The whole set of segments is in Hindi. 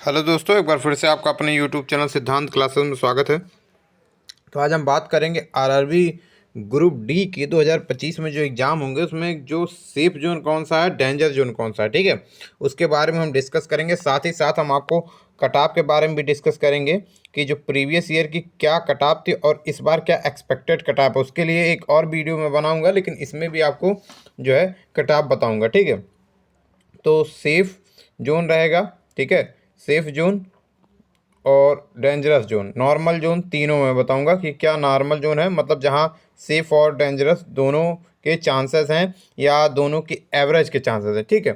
हेलो दोस्तों, एक बार फिर से आपका अपने यूट्यूब चैनल सिद्धांत क्लासेस में स्वागत है। तो आज हम बात करेंगे आरआरबी ग्रुप डी के 2025 में जो एग्ज़ाम होंगे उसमें जो सेफ जोन कौन सा है, डेंजर जोन कौन सा है, ठीक है। उसके बारे में हम डिस्कस करेंगे। साथ ही साथ हम आपको कट-ऑफ के बारे में भी डिस्कस करेंगे कि जो प्रीवियस ईयर की क्या कट-ऑफ थी और इस बार क्या एक्सपेक्टेड कट-ऑफ है। उसके लिए एक और वीडियो मैं बनाऊँगा, लेकिन इसमें भी आपको जो है कट-ऑफ बताऊँगा, ठीक है। तो सेफ जोन रहेगा, ठीक है। सेफ जोन और डेंजरस जोन, नॉर्मल जोन, तीनों मैं बताऊंगा कि क्या नॉर्मल जोन है, मतलब जहां सेफ और डेंजरस दोनों के चांसेस हैं या दोनों की एवरेज के चांसेस हैं, ठीक है।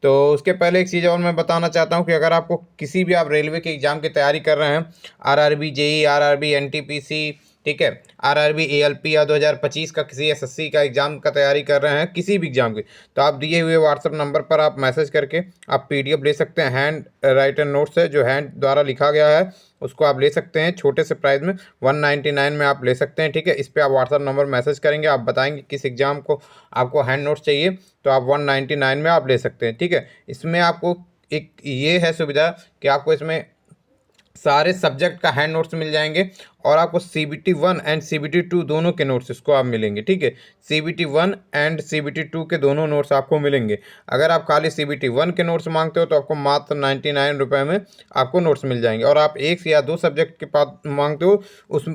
तो उसके पहले एक चीज़ और मैं बताना चाहता हूं कि अगर आपको किसी भी आप रेलवे के एग्ज़ाम की तैयारी कर रहे हैं, आरआरबी जेई, आरआरबी एनटीपीसी, ठीक है, आरआरबी एएलपी या 2025 का किसी एसएससी का एग्ज़ाम का तैयारी कर रहे हैं, किसी भी एग्ज़ाम की, तो आप दिए हुए व्हाट्सअप नंबर पर आप मैसेज करके आप पीडीएफ ले सकते हैं। हैंड राइटन नोट्स है जो हैंड द्वारा लिखा गया है, उसको आप ले सकते हैं छोटे से प्राइस में 199 में आप ले सकते हैं, ठीक है। इस पर आप व्हाट्सअप नंबर मैसेज करेंगे, आप बताएंगे किस एग्ज़ाम को आपको हैंड नोट्स चाहिए, तो आप 199 में आप ले सकते हैं, ठीक है। इसमें आपको एक ये है सुविधा कि आपको इसमें सारे सब्जेक्ट का हैंड नोट्स मिल जाएंगे और आपको सीबीटी 1 एंड सीबीटी 2 दोनों के नोट्स इसको आप मिलेंगे, ठीक है। सीबीटी 1 एंड सीबीटी 2 के दोनों नोट्स आपको मिलेंगे। अगर आप खाली सीबीटी 1 के नोट्स मांगते हो तो आपको मात्र 99 रुपये में आपको नोट्स मिल जाएंगे, और आप एक या दो सब्जेक्ट के पास मांगते हो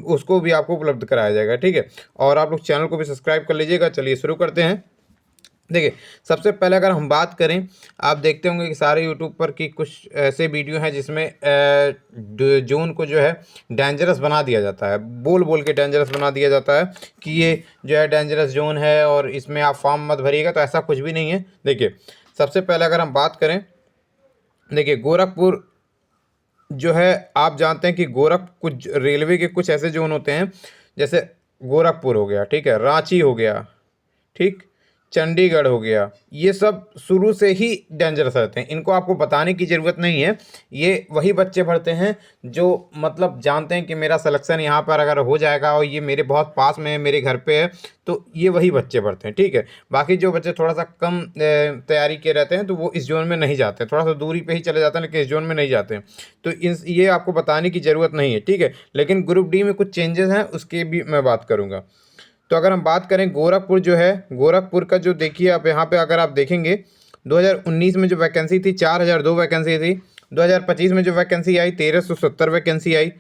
उसको भी आपको उपलब्ध कराया जाएगा, ठीक है। और आप लोग चैनल को भी सब्सक्राइब कर लीजिएगा। चलिए शुरू करते हैं। देखिए, सबसे पहले अगर हम बात करें, आप देखते होंगे कि सारे यूट्यूब पर की कुछ ऐसे वीडियो हैं जिसमें जोन को जो है डेंजरस बना दिया जाता है, बोल बोल के डेंजरस बना दिया जाता है कि ये जो है डेंजरस जोन है और इसमें आप फॉर्म मत भरिएगा। तो ऐसा कुछ भी नहीं है। देखिए, सबसे पहले अगर हम बात करें, देखिए गोरखपुर जो है, आप जानते हैं कि कुछ रेलवे के कुछ ऐसे जोन होते हैं, जैसे गोरखपुर हो गया, ठीक है, रांची हो गया, ठीक, चंडीगढ़ हो गया, ये सब शुरू से ही डेंजरस रहते हैं, इनको आपको बताने की ज़रूरत नहीं है। ये वही बच्चे भरते हैं जो मतलब जानते हैं कि मेरा सिलेक्शन यहाँ पर अगर हो जाएगा और ये मेरे बहुत पास में है, मेरे घर पे है, तो ये वही बच्चे भरते हैं, ठीक है। बाकी जो बच्चे थोड़ा सा कम तैयारी के रहते हैं तो वो इस जोन में नहीं जाते, थोड़ा सा दूरी पे ही चले जाते हैं, लेकिन इस जोन में नहीं जाते हैं। तो ये आपको बताने की ज़रूरत नहीं है, ठीक है। लेकिन ग्रुप डी में कुछ चेंजेस हैं, उसकी भी मैं बात करूँगा। तो अगर हम बात करें गोरखपुर जो है, गोरखपुर का जो देखिए आप यहाँ पे अगर आप देखेंगे 2019 में जो वैकेंसी थी 4002 वैकेंसी थी, 2025 में जो वैकेंसी आई 1370 वैकेंसी आई।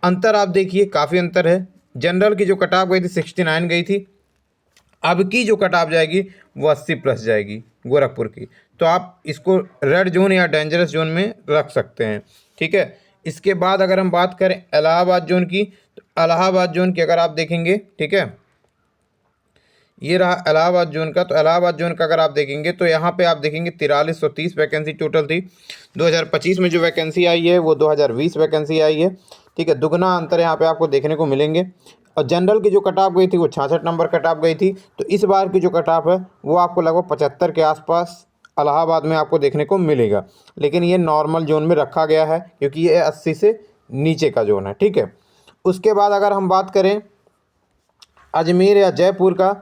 अंतर आप देखिए, काफ़ी अंतर है। जनरल की जो कट ऑफ गई थी 69 गई थी, अब की जो कट ऑफ जाएगी वो 80 प्लस जाएगी गोरखपुर की। तो आप इसको रेड जोन या डेंजरस जोन में रख सकते हैं, ठीक है। इसके बाद अगर हम बात करें इलाहाबाद जोन की, तो इलाहाबाद जोन की अगर आप देखेंगे, ठीक है, ये रहा इलाहाबाद जोन का। तो इलाहाबाद जोन का अगर आप देखेंगे तो यहाँ पे आप देखेंगे 4330 वैकेंसी टोटल थी। 2025 में जो वैकेंसी आई है वो 2020 वैकेंसी आई है, ठीक है। दुगना अंतर यहाँ पे आपको देखने को मिलेंगे। और जनरल की जो कट ऑफ गई थी वो 66 नंबर कट ऑफ गई थी। तो इस बार की जो कट ऑफ है वो आपको लगभग 75 के आसपास इलाहाबाद में आपको देखने को मिलेगा। लेकिन ये नॉर्मल जोन में रखा गया है क्योंकि ये 80 से नीचे का जोन है, ठीक है। उसके बाद अगर हम बात करें अजमेर या जयपुर का,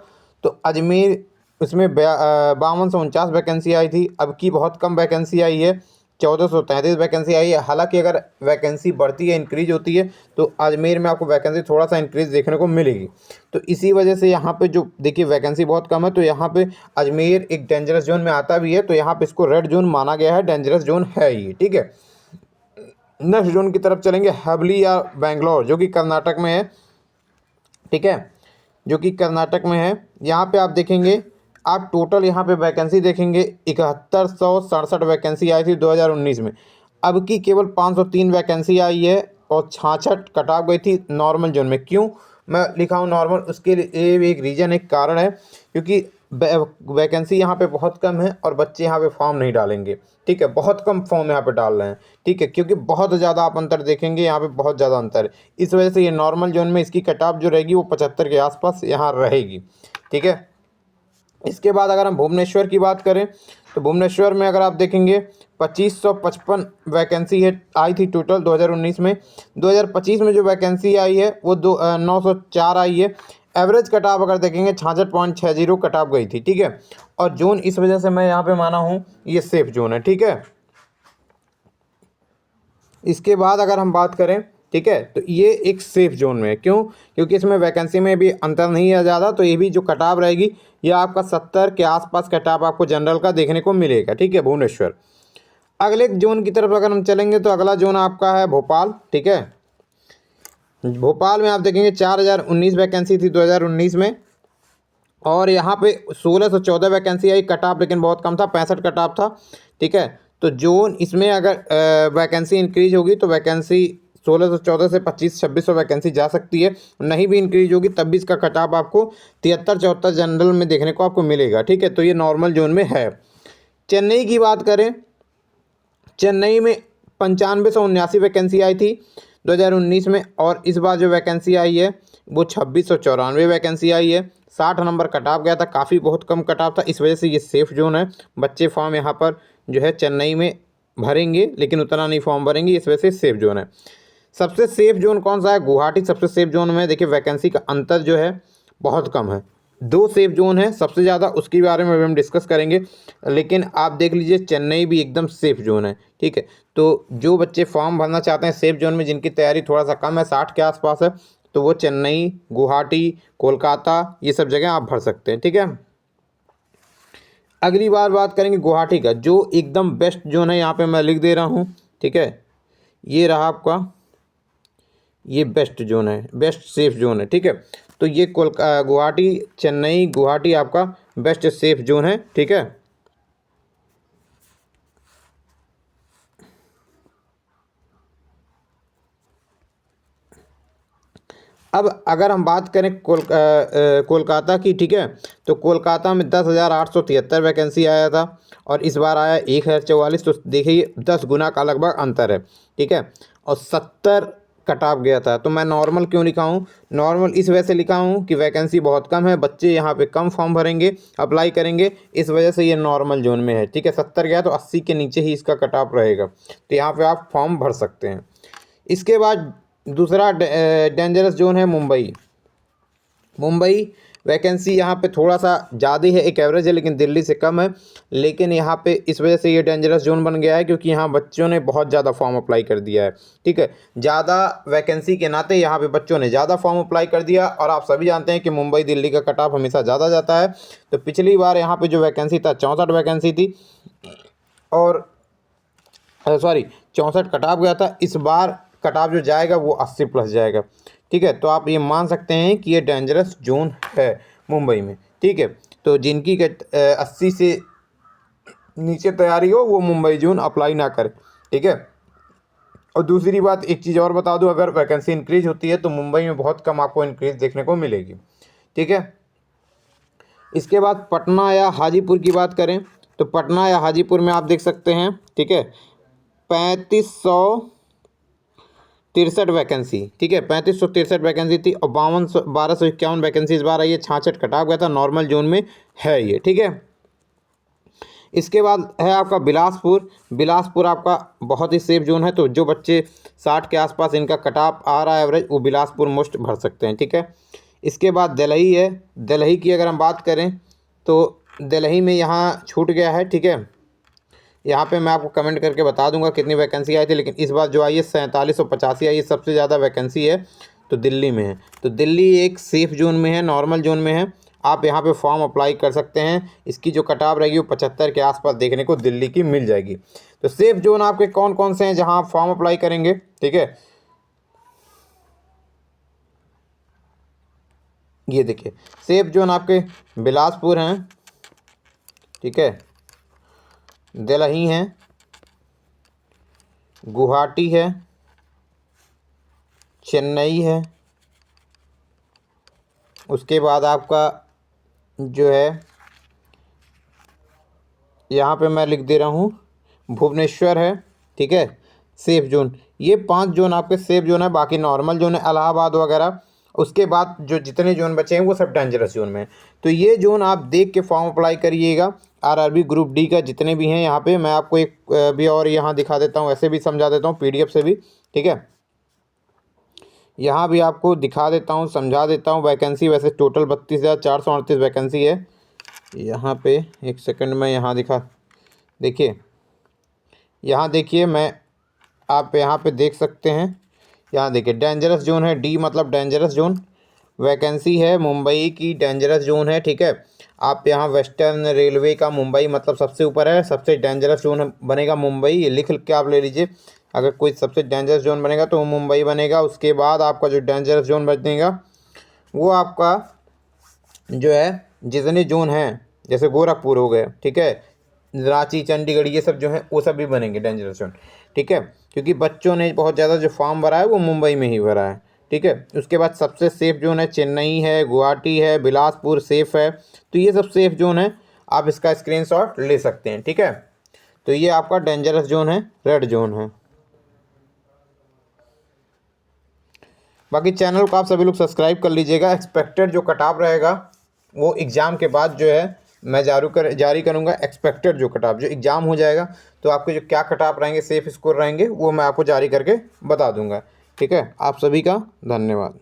तो अजमेर इसमें 5249 वैकेंसी आई थी, अब की बहुत कम वैकेंसी आई है, 1433 वैकेंसी आई है। हालांकि अगर वैकेंसी बढ़ती है, इंक्रीज होती है, तो अजमेर में आपको वैकेंसी थोड़ा सा इंक्रीज देखने को मिलेगी। तो इसी वजह से यहाँ पे जो देखिए वैकेंसी बहुत कम है, तो यहाँ पे अजमेर एक डेंजरस जोन में आता भी है, तो यहाँ पे इसको रेड जोन माना गया है, डेंजरस जोन है ये, ठीक है। नेक्स्ट जोन की तरफ चलेंगे, हबली या बेंगलोर, जो कि कर्नाटक में है, ठीक है, जो कि कर्नाटक में है। यहाँ पे आप देखेंगे, आप टोटल यहाँ पे वैकेंसी देखेंगे 7167 वैकेंसी आई थी 2019 में, अब की केवल 503 वैकेंसी आई है और 66 कट ऑफ गई थी नॉर्मल जोन में। क्यों मैं लिखा हूँ नॉर्मल, उसके लिए एक रीज़न, एक कारण है, क्योंकि वैकेंसी यहाँ पे बहुत कम है और बच्चे यहाँ पे फॉर्म नहीं डालेंगे, ठीक है। बहुत कम फॉर्म यहाँ पे डाल रहे हैं, ठीक है, क्योंकि बहुत ज़्यादा आप अंतर देखेंगे, यहाँ पे बहुत ज़्यादा अंतर है। इस वजह से ये नॉर्मल जोन में इसकी कट ऑफ जो रहेगी वो 75 के आसपास यहाँ रहेगी, ठीक है। इसके बाद अगर हम भुवनेश्वर की बात करें, तो भुवनेश्वर में अगर आप देखेंगे 2555 वैकेंसी है आई थी टोटल 2019 में। 2025 में जो वैकेंसी आई है वो 904 आई है। एवरेज कट ऑफ अगर देखेंगे 66.60 कट ऑफ गई थी, ठीक है। और जोन इस वजह से मैं यहाँ पे माना हूँ ये सेफ जोन है, ठीक है। इसके बाद अगर हम बात करें, ठीक है, तो ये एक सेफ जोन में है। क्यों? क्योंकि इसमें वैकेंसी में भी अंतर नहीं है ज़्यादा, तो ये भी जो कटाव रहेगी ये आपका 70 के आसपास कटाव आपको जनरल का देखने को मिलेगा, ठीक है, भुवनेश्वर। अगले जोन की तरफ अगर हम चलेंगे तो अगला जोन आपका है भोपाल, ठीक है। भोपाल में आप देखेंगे 4019 वैकेंसी थी 2019 में, और यहाँ पे 1614 वैकेंसी आई, कटाप लेकिन बहुत कम था, 65 कटाप था, ठीक है। तो जोन इसमें अगर वैकेंसी इंक्रीज होगी तो वैकेंसी 1614 से 2500-2600 वैकेंसी जा सकती है, नहीं भी इंक्रीज होगी तब भी इसका कटाप आपको 73-74 जनरल में देखने को आपको मिलेगा, ठीक है। तो ये नॉर्मल जोन में है। चेन्नई की बात करें, चेन्नई में 9579 वैकेंसी आई थी 2019 में, और इस बार जो वैकेंसी आई है वो 2694 वैकेंसी आई है। 60 नंबर कट ऑफ गया था, काफ़ी बहुत कम कट ऑफ था, इस वजह से ये सेफ जोन है। बच्चे फॉर्म यहाँ पर जो है चेन्नई में भरेंगे लेकिन उतना नहीं फॉर्म भरेंगे, इस वजह से सेफ जोन है। सबसे सेफ जोन कौन सा है? गुवाहाटी सबसे सेफ जोन में। देखिए वैकेंसी का अंतर जो है बहुत कम है, 2 सेफ जोन है सबसे ज़्यादा, उसके बारे में भी हम डिस्कस करेंगे। लेकिन आप देख लीजिए चेन्नई भी एकदम सेफ जोन है, ठीक है। तो जो बच्चे फॉर्म भरना चाहते हैं सेफ जोन में, जिनकी तैयारी थोड़ा सा कम है, 60 के आसपास है, तो वो चेन्नई, गुवाहाटी, कोलकाता ये सब जगह आप भर सकते हैं, ठीक है। अगली बात करेंगे गुवाहाटी का, जो एकदम बेस्ट जोन है, यहाँ पे मैं लिख दे रहा हूँ, ठीक है। ये रहा आपका, ये बेस्ट जोन है, बेस्ट सेफ जोन है, ठीक है। तो ये गुवाहाटी, चेन्नई, गुवाहाटी आपका बेस्ट सेफ जोन है, ठीक है। अब अगर हम बात करें कोलकाता की, ठीक है, तो कोलकाता में 10,873 वैकेंसी आया था, और इस बार आया 1,044। तो देखिए 10 गुना का लगभग अंतर है, ठीक है। और 70 कट ऑफ गया था। तो मैं नॉर्मल क्यों लिखा हूँ? नॉर्मल इस वजह से लिखा हूँ कि वैकेंसी बहुत कम है, बच्चे यहाँ पे कम फॉर्म भरेंगे, अप्लाई करेंगे, इस वजह से ये नॉर्मल जोन में है, ठीक है। 70 गया तो 80 के नीचे ही इसका कट ऑफ रहेगा, तो यहाँ पे आप फॉर्म भर सकते हैं। इसके बाद दूसरा डेंजरस जोन है मुंबई। मुंबई वैकेंसी यहाँ पे थोड़ा सा ज़्यादा है, एक एवरेज है, लेकिन दिल्ली से कम है। लेकिन यहाँ पे इस वजह से ये डेंजरस जोन बन गया है क्योंकि यहाँ बच्चों ने बहुत ज़्यादा फॉर्म अप्लाई कर दिया है, ठीक है। ज़्यादा वैकेंसी के नाते यहाँ पे बच्चों ने ज़्यादा फॉर्म अप्लाई कर दिया, और आप सभी जानते हैं कि मुंबई दिल्ली का कट ऑफ हमेशा ज़्यादा जाता है। तो पिछली बार यहाँ पर जो वैकेंसी था 64 वैकेंसी थी, और सॉरी 64 कट ऑफ गया था। इस बार कट ऑफ जो जाएगा वो 80 प्लस जाएगा, ठीक है। तो आप ये मान सकते हैं कि ये डेंजरस जोन है मुंबई में, ठीक है। तो जिनकी 80 से नीचे तैयारी हो वो मुंबई जोन अप्लाई ना करें, ठीक है। और दूसरी बात, एक चीज़ और बता दूं, अगर वैकेंसी इंक्रीज होती है तो मुंबई में बहुत कम आपको इंक्रीज देखने को मिलेगी, ठीक है। इसके बाद पटना या हाजीपुर की बात करें तो पटना या हाजीपुर में आप देख सकते हैं, ठीक है, 3563 वैकेंसी, ठीक है, 3563 वैकेंसी थी, और 1251 वैकेंसी इस बार आई है। 66 कटा गया था, नॉर्मल जोन में है ये, ठीक है। इसके बाद है आपका बिलासपुर। बिलासपुर आपका बहुत ही सेफ जोन है, तो जो बच्चे 60 के आसपास इनका कट ऑफ आ रहा है एवरेज, वो बिलासपुर मोस्ट भर सकते हैं, ठीक है। इसके बाद दिल्ली है। दिल्ली की अगर हम बात करें तो दिल्ली में यहाँ छूट गया है, ठीक है। यहाँ पे मैं आपको कमेंट करके बता दूंगा कितनी वैकेंसी आई थी, लेकिन इस बार जो आई है 4785 आई है, सबसे ज़्यादा वैकेंसी है तो दिल्ली में है। तो दिल्ली एक सेफ जोन में है, नॉर्मल जोन में है, आप यहाँ पे फॉर्म अप्लाई कर सकते हैं। इसकी जो कटाव रहेगी वो 75 के आसपास देखने को दिल्ली की मिल जाएगी। तो सेफ जोन आपके कौन कौन से हैं जहाँ आप फॉर्म अप्लाई करेंगे, ठीक है। ये देखिए सेफ जोन आपके बिलासपुर हैं, ठीक है, दिल्ली है, गुवाहाटी है, चेन्नई है, उसके बाद आपका जो है यहाँ पे मैं लिख दे रहा हूँ भुवनेश्वर है, ठीक है, सेफ जोन। ये 5 जोन आपके सेफ जोन है, बाकी नॉर्मल जोन है, इलाहाबाद वगैरह। उसके बाद जो जितने जोन बचे हैं वो सब डेंजरस जोन में है। तो ये जोन आप देख के फॉर्म अप्लाई करिएगा। आरआरबी ग्रुप डी का जितने भी हैं, यहाँ पे मैं आपको एक भी और यहाँ दिखा देता हूँ, ऐसे भी समझा देता हूँ पीडीएफ से भी, ठीक है। यहाँ भी आपको दिखा देता हूँ, समझा देता हूँ। वैकेंसी वैसे टोटल 32,438 वैकेंसी है। यहाँ पे एक सेकंड में यहाँ देखिए, यहाँ देखिए, मैं आप यहाँ पे देख सकते हैं, यहाँ देखिए डेंजरस जोन है, डी मतलब डेंजरस जोन। वैकेंसी है मुंबई की, डेंजरस जोन है, ठीक है। आप यहाँ वेस्टर्न रेलवे का मुंबई मतलब सबसे ऊपर है, सबसे डेंजरस जोन बनेगा मुंबई, ये लिख के आप ले लीजिए। अगर कोई सबसे डेंजरस जोन बनेगा तो वो मुंबई बनेगा। उसके बाद आपका जो डेंजरस जोन बनेगा वो आपका जो है जितने जोन हैं, जैसे गोरखपुर हो गए, ठीक है, रांची, चंडीगढ़, ये सब जो है वो सब भी बनेंगे डेंजरस जोन, ठीक है। क्योंकि बच्चों ने बहुत ज़्यादा जो फॉर्म भरा है वो मुंबई में ही भरा है, ठीक है। उसके बाद सबसे सेफ जोन है चेन्नई है, गुवाहाटी है, बिलासपुर सेफ है। तो ये सब सेफ जोन है, आप इसका स्क्रीनशॉट ले सकते हैं, ठीक है। तो ये आपका डेंजरस जोन है, रेड जोन है। बाकी चैनल को आप सभी लोग सब्सक्राइब कर लीजिएगा। एक्सपेक्टेड जो कट ऑफ रहेगा वो एग्ज़ाम के बाद जो है मैं जारी करूँगा। एक्सपेक्टेड जो कट ऑफ जो एग्ज़ाम हो जाएगा तो आपके जो क्या कट ऑफ रहेंगे, सेफ स्कोर रहेंगे, वो मैं आपको जारी करके बता दूंगा, ठीक है। आप सभी का धन्यवाद।